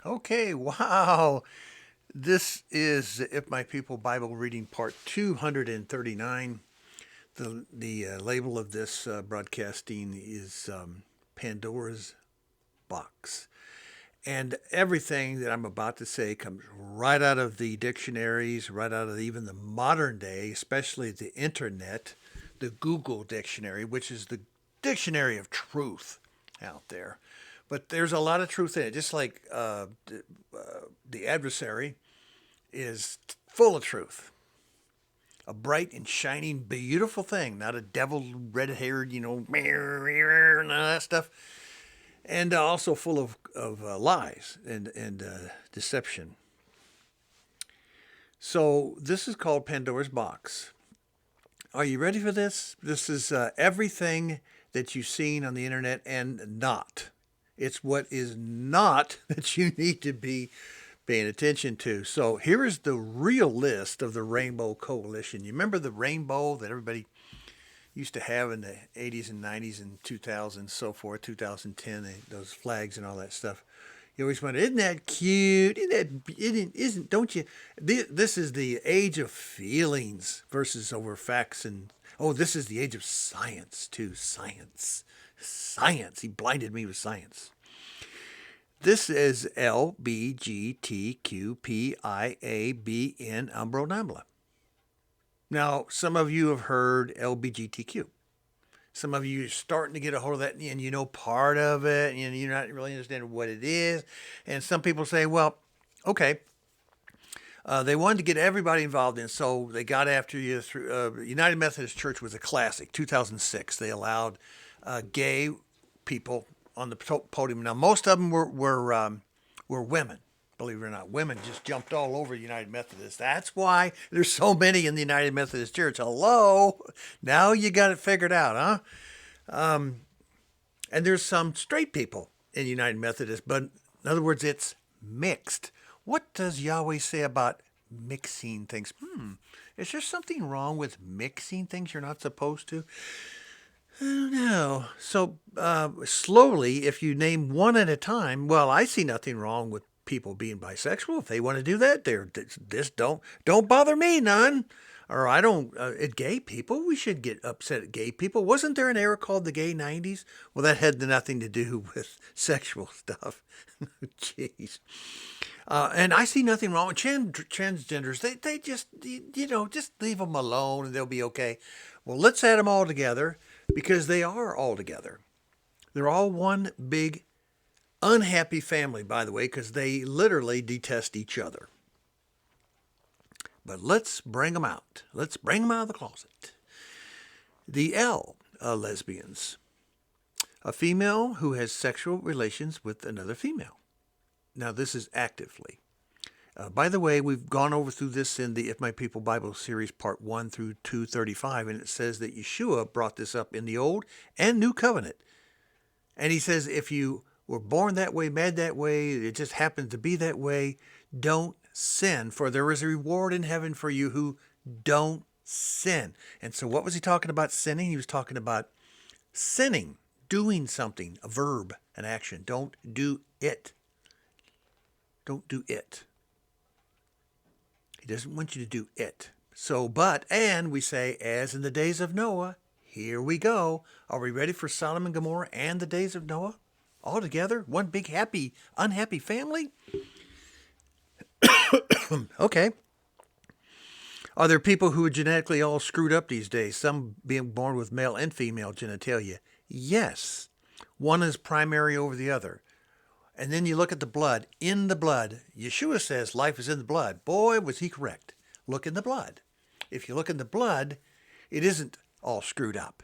Okay, wow. This is If My People Bible Reading Part 239. The label of this broadcasting is Pandora's Box. And everything that I'm about to say comes right out of the dictionaries, right out of even the modern day, especially the internet, the Google dictionary, which is the dictionary of truth out there. But there's a lot of truth in it, just like the adversary is full of truth. A bright and shining, beautiful thing, not a devil, red-haired, and all that stuff. And also full of lies and deception. So this is called Pandora's Box. Are you ready for this? This is everything that you've seen on the internet and not. It's what is not that you need to be paying attention to. So here is the real list of the Rainbow Coalition. You remember the rainbow that everybody used to have in the 80s and 90s and 2000s, so forth, 2010, those flags and all that stuff. You always wonder, isn't that cute? Don't you? This is the age of feelings versus over facts and, oh, this is the age of science too. Science. Science. He blinded me with science. This is LBGTQPIABN UMBRO and NAMBLA. Now, some of you have heard LBGTQ. Some of you are starting to get a hold of that and you know part of it and you're not really understanding what it is. And some people say, well, okay, they wanted to get everybody involved in, so they got after you through. United Methodist Church was a classic, 2006. They allowed gay people on the podium. Now, most of them were women. Believe it or not, women just jumped all over United Methodist. That's why there's so many in the United Methodist Church. Hello, now you got it figured out, huh? And there's some straight people in United Methodist, but in other words, it's mixed. What does Yahweh say about mixing things? Is there something wrong with mixing things you're not supposed to? I don't know. So slowly, if you name one at a time, well, I see nothing wrong with people being bisexual. If they want to do that, this don't bother me none. Or I don't. At gay people, we should get upset at gay people. Wasn't there an era called the gay '90s? Well, that had nothing to do with sexual stuff. Jeez. And I see nothing wrong with transgenders. They just just leave them alone and they'll be okay. Well, let's add them all together because they are all together. They're all one big unhappy family, by the way, because they literally detest each other. But let's bring them out. Let's bring them out of the closet. The L lesbians. A female who has sexual relations with another female. Now, this is actively. By the way, we've gone over through this in the If My People Bible series, part 1 through 235, and it says that Yeshua brought this up in the Old and New Covenant. And he says, if you were born that way, made that way, it just happens to be that way, don't sin, for there is a reward in heaven for you who don't sin. And so what was he talking about sinning? He was talking about sinning, doing something, a verb, an action. Don't do it. Don't do it. He doesn't want you to do it. So, and we say, as in the days of Noah, here we go. Are we ready for Sodom and Gomorrah and the days of Noah? All together? One big happy, unhappy family? Okay. Are there people who are genetically all screwed up these days? Some being born with male and female genitalia? Yes. One is primary over the other. And then you look at the blood. In the blood, Yeshua says life is in the blood. Boy, was he correct. Look in the blood. If you look in the blood, it isn't all screwed up.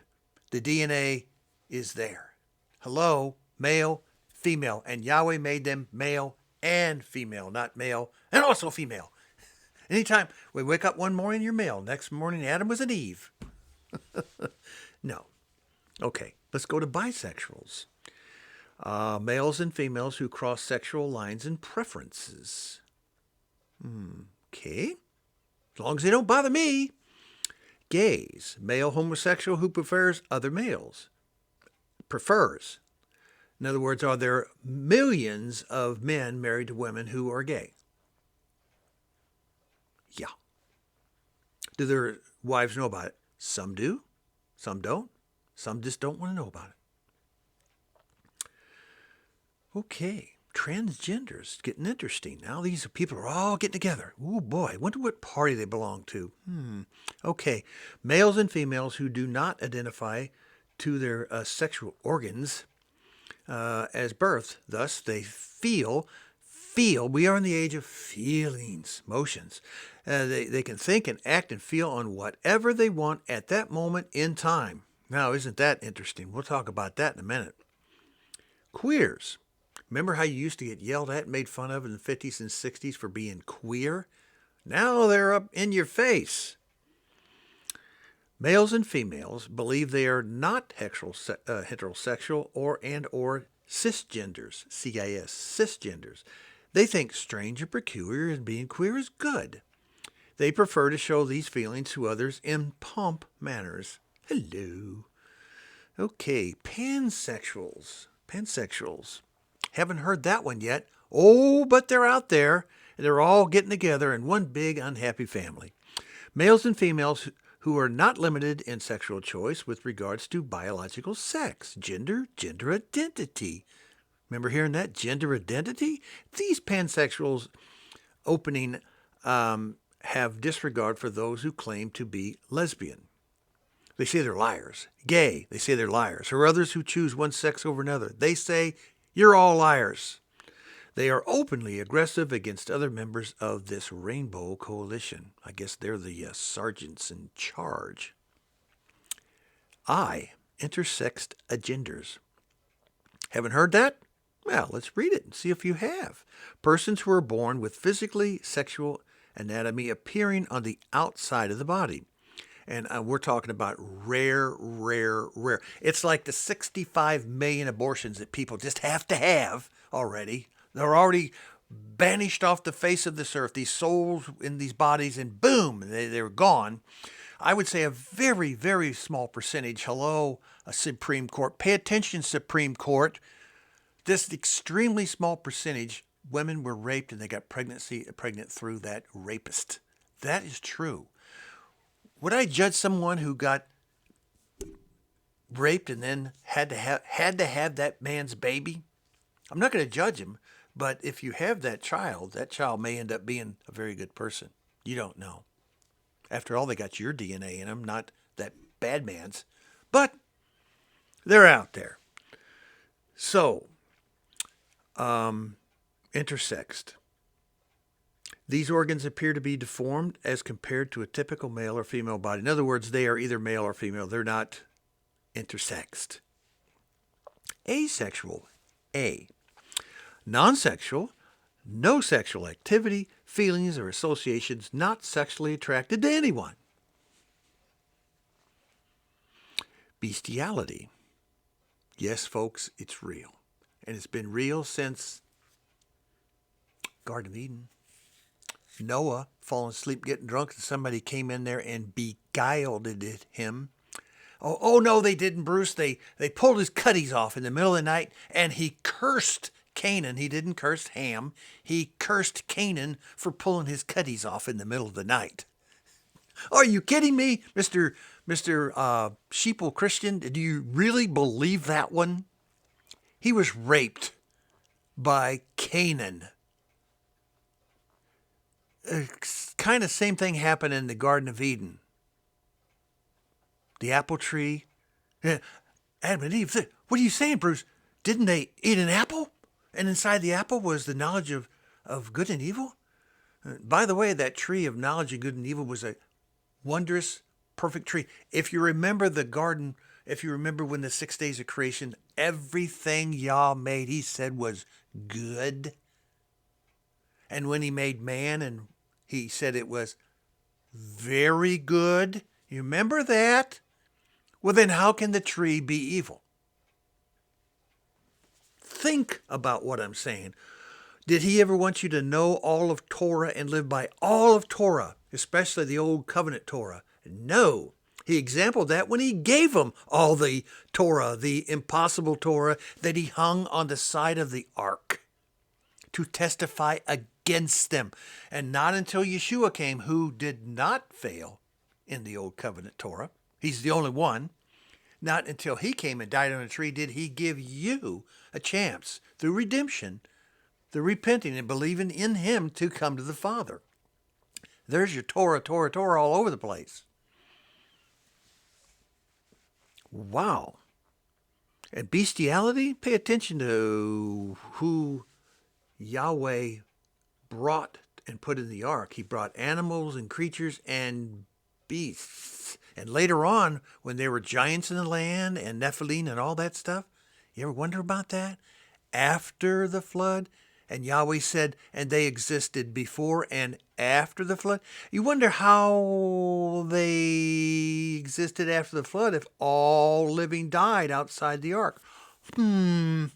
The DNA is there. Hello, male, female. And Yahweh made them male and female, not male and also female. Anytime we wake up one morning, you're male. Next morning, Adam was an Eve. No. Okay, let's go to bisexuals. Males and females who cross sexual lines and preferences. Okay. As long as they don't bother me. Gays. Male homosexual who prefers other males. Prefers. In other words, are there millions of men married to women who are gay? Yeah. Do their wives know about it? Some do, some don't. Some just don't want to know about it. Okay, transgenders, getting interesting. Now these people are all getting together. Oh boy, wonder what party they belong to. Okay, males and females who do not identify to their sexual organs as birth, thus they feel, we are in the age of feelings, emotions. They can think and act and feel on whatever they want at that moment in time. Now, isn't that interesting? We'll talk about that in a minute. Queers. Remember how you used to get yelled at and made fun of in the 50s and 60s for being queer? Now they're up in your face. Males and females believe they are not heterosexual or cisgenders, CIS, cisgenders. They think strange and peculiar and being queer is good. They prefer to show these feelings to others in plump manners. Hello. Okay, pansexuals. Haven't heard that one yet. Oh, but they're out there. They're all getting together in one big unhappy family. Males and females who are not limited in sexual choice with regards to biological sex, gender identity. Remember hearing that? Gender identity? These pansexuals opening have disregard for those who claim to be lesbian. They say they're liars. Gay, they say they're liars. Or others who choose one sex over another. They say, you're all liars. They are openly aggressive against other members of this rainbow coalition. I guess they're the sergeants in charge. Intersexed agenders. Haven't heard that? Well, let's read it and see if you have. Persons who are born with physically sexual anatomy appearing on the outside of the body. And we're talking about rare. It's like the 65 million abortions that people just have to have already. They're already banished off the face of this earth, these souls in these bodies, and boom, they're gone. I would say a very, very small percentage. Hello, a Supreme Court. Pay attention, Supreme Court. This extremely small percentage, women were raped and they got pregnant through that rapist. That is true. Would I judge someone who got raped and then had to have that man's baby? I'm not going to judge him, but if you have that child may end up being a very good person. You don't know. After all, they got your DNA in them, not that bad man's. But they're out there. So, intersexed. These organs appear to be deformed as compared to a typical male or female body. In other words, they are either male or female. They're not intersexed. Asexual. A. Non-sexual. No sexual activity, feelings, or associations, not sexually attracted to anyone. Bestiality. Yes, folks, it's real. And it's been real since Garden of Eden. Noah falling asleep, getting drunk, and somebody came in there and beguiled him. Oh no, they didn't, Bruce. They pulled his cutties off in the middle of the night, and he cursed Canaan. He didn't curse Ham. He cursed Canaan for pulling his cutties off in the middle of the night. Are you kidding me, Mr. Sheeple Christian? Do you really believe that one? He was raped by Canaan. Kind of same thing happened in the Garden of Eden. The apple tree. Adam and Eve said, what are you saying, Bruce? Didn't they eat an apple? And inside the apple was the knowledge of good and evil? By the way, that tree of knowledge of good and evil was a wondrous, perfect tree. If you remember the garden, if you remember when the 6 days of creation, everything Yah made, he said was good. And when he made man, and he said it was very good. You remember that? Well, then how can the tree be evil? Think about what I'm saying. Did he ever want you to know all of Torah and live by all of Torah, especially the Old Covenant Torah? No. He exampled that when he gave them all the Torah, the impossible Torah that he hung on the side of the ark to testify against them. And not until Yeshua came, who did not fail in the Old Covenant Torah, he's the only one, not until he came and died on a tree did he give you a chance through redemption, through repenting and believing in him to come to the Father. There's your Torah all over the place. Wow. And bestiality, pay attention to who Yahweh brought and put in the ark. He brought animals and creatures and beasts. And later on, when there were giants in the land and Nephilim and all that stuff, you ever wonder about that? After the flood, and Yahweh said, and they existed before and after the flood. You wonder how they existed after the flood if all living died outside the ark. And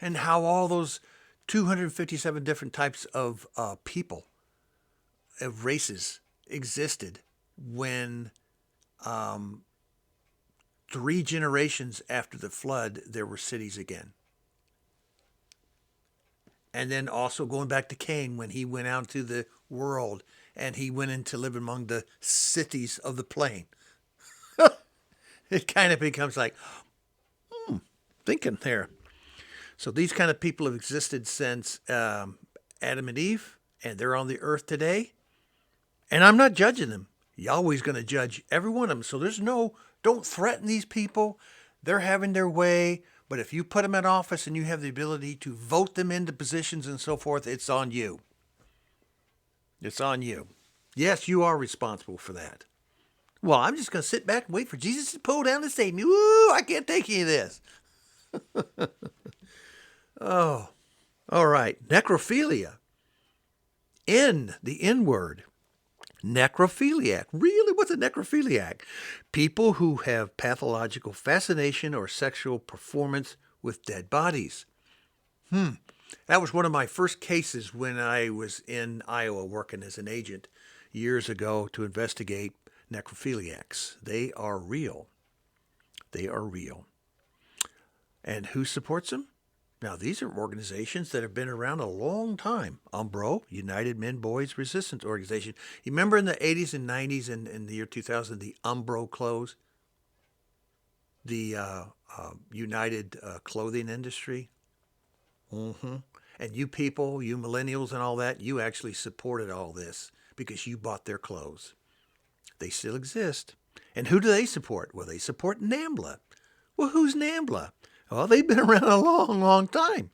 how all those 257 different types of people, of races, existed when 3 generations after the flood, there were cities again. And then also going back to Cain when he went out to the world and he went in to live among the cities of the plain. It kind of becomes like, thinking there. So these kind of people have existed since Adam and Eve, and they're on the earth today. And I'm not judging them. Yahweh's going to judge every one of them. So don't threaten these people. They're having their way. But if you put them in office and you have the ability to vote them into positions and so forth, it's on you. It's on you. Yes, you are responsible for that. Well, I'm just going to sit back and wait for Jesus to pull down and save me. Woo, I can't take any of this. Oh, all right. Necrophilia. The N word. Necrophiliac. Really? What's a necrophiliac? People who have pathological fascination or sexual performance with dead bodies. That was one of my first cases when I was in Iowa working as an agent years ago to investigate necrophiliacs. They are real. They are real. And who supports them? Now, these are organizations that have been around a long time. UMBRO, United Men Boys Resistance Organization. You remember in the 80s and 90s and in the year 2000, the UMBRO clothes? The United Clothing Industry? And you people, you millennials and all that, you actually supported all this because you bought their clothes. They still exist. And who do they support? Well, they support NAMBLA. Well, who's NAMBLA? Well, they've been around a long, long time.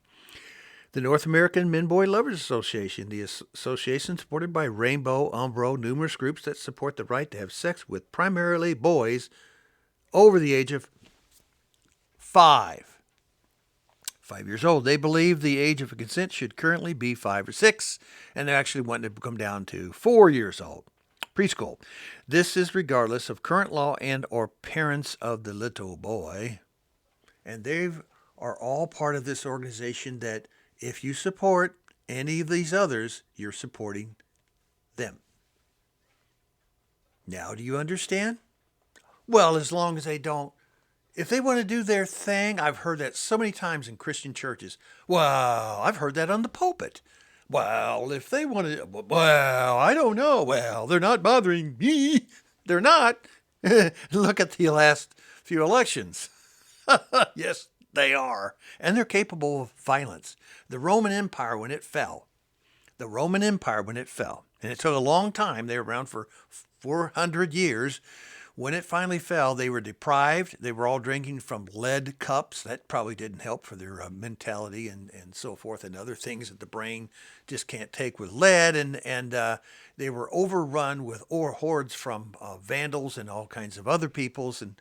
The North American Men Boy Lovers Association, the association supported by Rainbow, UMBRO, numerous groups that support the right to have sex with primarily boys over the age of 5 years old. They believe the age of consent should currently be 5 or 6, and they're actually wanting to come down to 4 years old. Preschool. This is regardless of current law and or parents of the little boy. And they are all part of this organization that if you support any of these others, you're supporting them. Now, do you understand? Well, as long as they don't. If they want to do their thing, I've heard that so many times in Christian churches. Well, I've heard that on the pulpit. Well, if they want to, well, I don't know. Well, they're not bothering me. They're not. Look at the last few elections. Yes, they are. And they're capable of violence. The Roman Empire, when it fell, and it took a long time, they were around for 400 years. When it finally fell, they were deprived. They were all drinking from lead cups. That probably didn't help for their mentality and so forth, and other things that the brain just can't take with lead. And they were overrun with hordes from vandals and all kinds of other peoples. And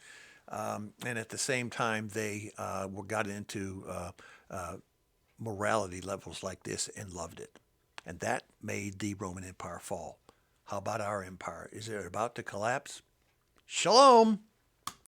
at the same time, they got into morality levels like this and loved it. And that made the Roman Empire fall. How about our empire? Is it about to collapse? Shalom.